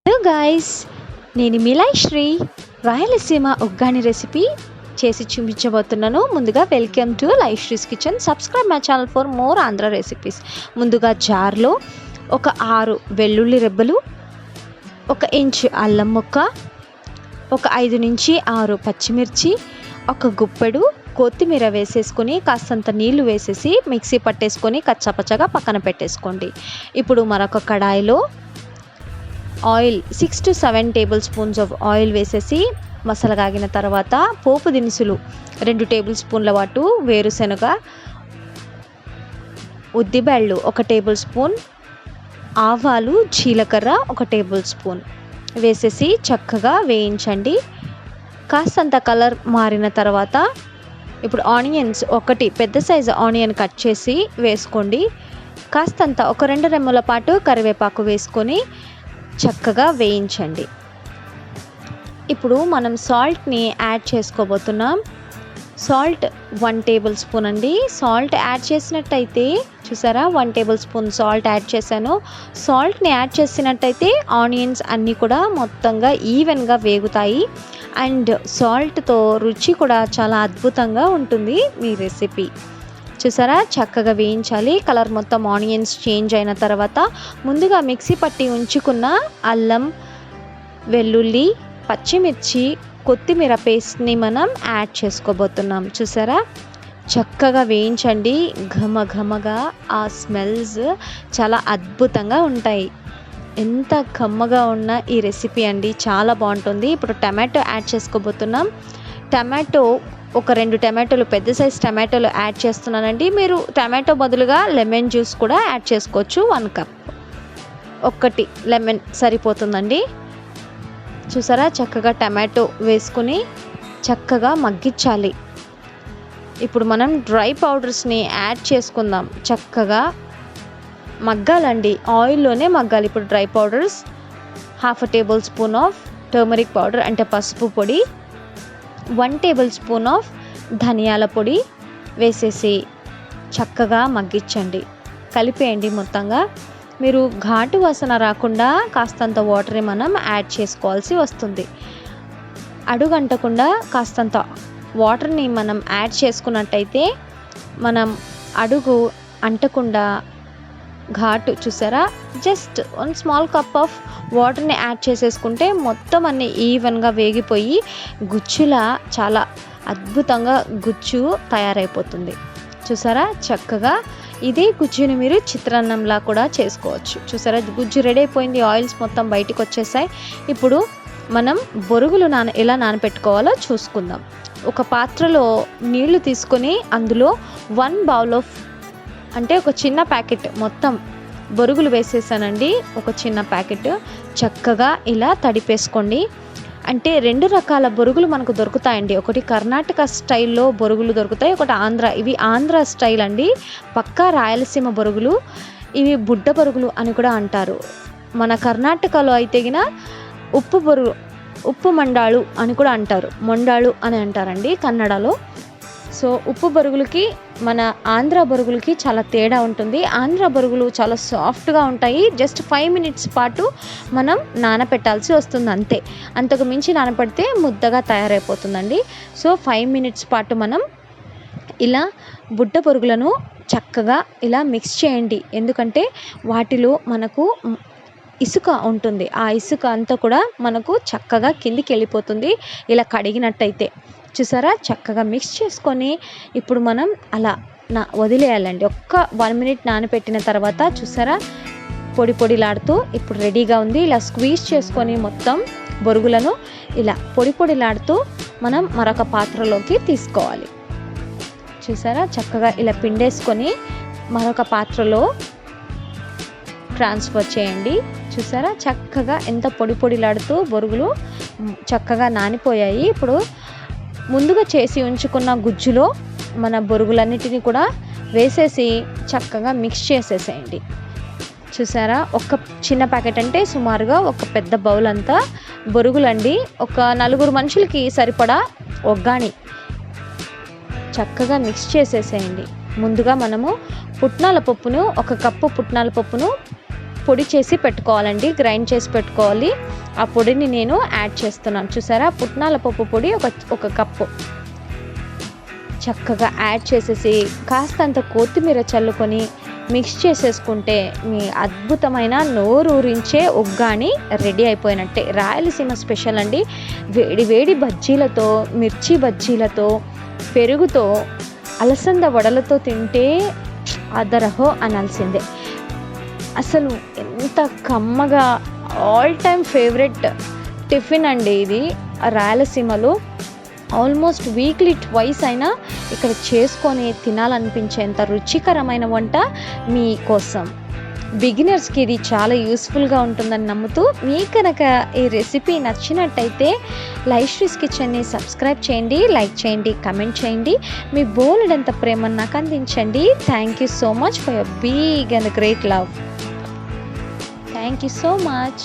Hello guys, నేను మిలాశ్రీ Rayalaseema uggani recipe చేసి చూపించబోతున్నాను. ముందుగా welcome to Laishree's kitchen. Subscribe my channel for more Andhra recipes. ముందుగా జార్లో ఒక 6 వెల్లుల్లి రెబ్బలు, 1 ఇంచు అల్లం ముక్క, ఒక 5 నుంచి 6 పచ్చిమిర్చి, ఒక గుప్పెడు కొత్తిమీర వేసేసుకొని కాస్తంత నీళ్లు వేసేసి మిక్సీ పట్టేసుకొని కచ్చాపచ్చగా పక్కన పెట్టేసుకోండి. ఇప్పుడు మరొక కడాయిలో oil 6 to 7 table spoons of oil వేసేసి మసాలా కాగిన తర్వాత పోపు దినుసులు 2 టేబుల్ స్పూన్ల పాటు వేరుశనగ, ఉద్దిబెళ్ళు 1 టేబుల్ స్పూన్, ఆవాలు, జీలకర్ర 1 టేబుల్ స్పూన్ వేసేసి చక్కగా వేయించండి. కాస్తంత కలర్ మారిన తర్వాత ఇప్పుడు ఆనియన్స్ 1 పెద్ద సైజు ఆనియన్ కట్ చేసి వేసుకోండి. కాస్తంత ఒక 2 రెమ్మల పాటు కరివేపాకు వేసుకొని చక్కగా వేయించండి. ఇప్పుడు మనం సాల్ట్ని యాడ్ చేసుకోబోతున్నాం. సాల్ట్ 1 టేబుల్ స్పూన్ అండి. సాల్ట్ యాడ్ చేసినట్టయితే చూసారా, 1 టేబుల్ స్పూన్ సాల్ట్ యాడ్ చేశాను. సాల్ట్ని యాడ్ చేసినట్టయితే ఆనియన్స్ అన్నీ కూడా మొత్తంగా ఈవెన్గా వేగుతాయి. అండ్ సాల్ట్తో రుచి కూడా చాలా అద్భుతంగా ఉంటుంది మీ రెసిపీ. చూసారా, చక్కగా వేయించాలి. కలర్ మొత్తం ఆనియన్స్ చేంజ్ అయిన తర్వాత ముందుగా మిక్సీ పట్టి ఉంచుకున్న అల్లం, వెల్లుల్లి, పచ్చిమిర్చి, కొత్తిమీర పేస్ట్ని మనం యాడ్ చేసుకోబోతున్నాం. చూసారా, చక్కగా వేయించండి. ఘమఘమగా ఆ స్మెల్స్ చాలా అద్భుతంగా ఉంటాయి. ఎంత కమ్మగా ఉన్న ఈ రెసిపీ అండి, చాలా బాగుంటుంది. ఇప్పుడు టమాటో యాడ్ చేసుకోబోతున్నాం. టమాటో ఒక 2 టమాటోలు, పెద్ద సైజ్ టమాటోలు యాడ్ చేస్తున్నానండి. మీరు టమాటో బదులుగా లెమన్ జ్యూస్ కూడా యాడ్ చేసుకోవచ్చు. 1 కప్, 1 లెమన్ సరిపోతుందండి. చూసారా, చక్కగా టమాటో వేసుకుని చక్కగా మగ్గించాలి. ఇప్పుడు మనం డ్రై పౌడర్స్ని యాడ్ చేసుకుందాం. చక్కగా మగ్గాలండి, ఆయిల్లోనే మగ్గాలి. ఇప్పుడు dry powders 1/2 table spoon of turmeric powder అంటే పసుపు పొడి, 1 టేబుల్ స్పూన్ ఆఫ్ ధనియాల పొడి వేసేసి చక్కగా మగ్గించండి. కలిపేయండి మొత్తంగా. మీరు ఘాటు వాసన రాకుండా కాస్తంత వాటర్ని మనం యాడ్ చేసుకోవాల్సి వస్తుంది. అడుగంటకుండా కాస్తంత వాటర్ని మనం యాడ్ చేసుకున్నట్టయితే మనం అడుగు అంటకుండా ఘాటు చూసారా, జస్ట్ 1 స్మాల్ కప్ ఆఫ్ వాటర్ని యాడ్ చేసేసుకుంటే మొత్తం అన్నీ ఈవెన్గా వేగిపోయి గుజ్జులా చాలా అద్భుతంగా గుజ్జు తయారైపోతుంది. చూసారా, చక్కగా ఇదే గుజ్జుని మీరు చిత్రాన్నంలా కూడా చేసుకోవచ్చు. చూసారా, గుజ్జు రెడీ అయిపోయింది. ఆయిల్స్ మొత్తం బయటికి వచ్చేసాయి. ఇప్పుడు మనం బొరుగులు ఎలా నానపెట్టుకోవాలో చూసుకుందాం. ఒక పాత్రలో నీళ్లు తీసుకొని అందులో 1 బౌల్ ఆఫ్ అంటే ఒక చిన్న ప్యాకెట్ మొత్తం బొరుగులు వేసేసానండి. ఒక చిన్న ప్యాకెట్ చక్కగా ఇలా తడిపేసుకోండి. అంటే 2 రకాల బొరుగులు మనకు దొరుకుతాయండి. ఒకటి కర్ణాటక స్టైల్లో బొరుగులు దొరుకుతాయి, ఒకటి ఆంధ్ర. ఇవి ఆంధ్ర స్టైల్ అండి, పక్కా రాయలసీమ బొరుగులు. ఇవి బుడ్డ బొరుగులు అని కూడా అంటారు. మన కర్ణాటకలో అయితే గిన ఉప్పు మండాళు అని కూడా అంటారు, మొండాళు అని అంటారండి కన్నడలో. సో ఉప్పు బొరుగులకి మన ఆంధ్ర బొరుగులకి చాలా తేడా ఉంటుంది. ఆంధ్ర బొరుగులు చాలా సాఫ్ట్గా ఉంటాయి. జస్ట్ 5 మినిట్స్ పాటు మనం నానపెట్టాల్సి వస్తుంది అంతే. అంతకు మించి నానపెడితే ముద్దగా తయారైపోతుందండి. సో 5 మినిట్స్ పాటు మనం ఇలా బుడ్డ బొరుగులను చక్కగా ఇలా మిక్స్ చేయండి. ఎందుకంటే వాటిలో మనకు ఇసుక ఉంటుంది. ఆ ఇసుక అంతా కూడా మనకు చక్కగా కిందికి వెళ్ళిపోతుంది ఇలా కడిగినట్టయితే. చూసారా, చక్కగా మిక్స్ చేసుకొని ఇప్పుడు మనం అలా వదిలేయాలండి. ఒక్క 1 మినిట్ నానపెట్టిన తర్వాత చూసారా, పొడి పొడిలాడుతూ ఇప్పుడు రెడీగా ఉంది. ఇలా స్క్వీజ్ చేసుకొని మొత్తం బొరుగులను ఇలా పొడి పొడిలాడుతూ మనం మరొక పాత్రలోకి తీసుకోవాలి. చూసారా, చక్కగా ఇలా పిండేసుకొని మరొక పాత్రలో ట్రాన్స్ఫర్ చేయండి. చూసారా, చక్కగా ఎంత పొడి పొడిలాడుతూ బొరుగులు చక్కగా నానిపోయాయి. ఇప్పుడు ముందుగా చేసి ఉంచుకున్న గుజ్జులో మన బొరుగులన్నిటిని కూడా వేసేసి చక్కగా మిక్స్ చేసేసేయండి. చూసారా, ఒక చిన్న ప్యాకెట్ అంటే సుమారుగా ఒక పెద్ద బౌల్ అంతా బొరుగులండి. ఒక 4 మనుషులకి సరిపడా ఒగ్గాని చక్కగా మిక్స్ చేసేసేయండి. ముందుగా మనము పుట్నాల పప్పును 1 కప్పు పుట్నాల పప్పును పొడి చేసి పెట్టుకోవాలండి, గ్రైండ్ చేసి పెట్టుకోవాలి. ఆ పొడిని నేను యాడ్ చేస్తున్నాను. చూసారా, పుట్నాల పప్పు పొడి ఒక కప్పు చక్కగా యాడ్ చేసేసి కాస్తంత కొత్తిమీర చల్లుకొని మిక్స్ చేసేసుకుంటే మీ అద్భుతమైన నోరూరించే ఉగ్గాని రెడీ అయిపోయినట్టే. రాయలసీమ స్పెషల్ అండి. వేడి వేడి బజ్జీలతో, మిర్చి బజ్జీలతో, పెరుగుతో, అలసంద వడలతో తింటే అదరహో అనాల్సిందే. అసలు ఎంత కమ్మగా ఆల్ టైమ్ ఫేవరెట్ టిఫిన్ అండి ఇది. రాయలసీమలో ఆల్మోస్ట్ వీక్లీ ట్వైస్ అయినా ఇక్కడ చేసుకొని తినాలనిపించేంత రుచికరమైన వంట మీకోసం. బిగినర్స్కి ఇది చాలా యూస్ఫుల్గా ఉంటుందని నమ్ముతూ, మీకు కనుక ఈ రెసిపీ నచ్చినట్టయితే లైవ్శ్రీస్ కిచెన్ని సబ్స్క్రైబ్ చేయండి, లైక్ చేయండి, కమెంట్ చేయండి. మీ బోలెడంత ప్రేమను నాకు అందించండి. Thank you so much for your big and great love. Thank you so much.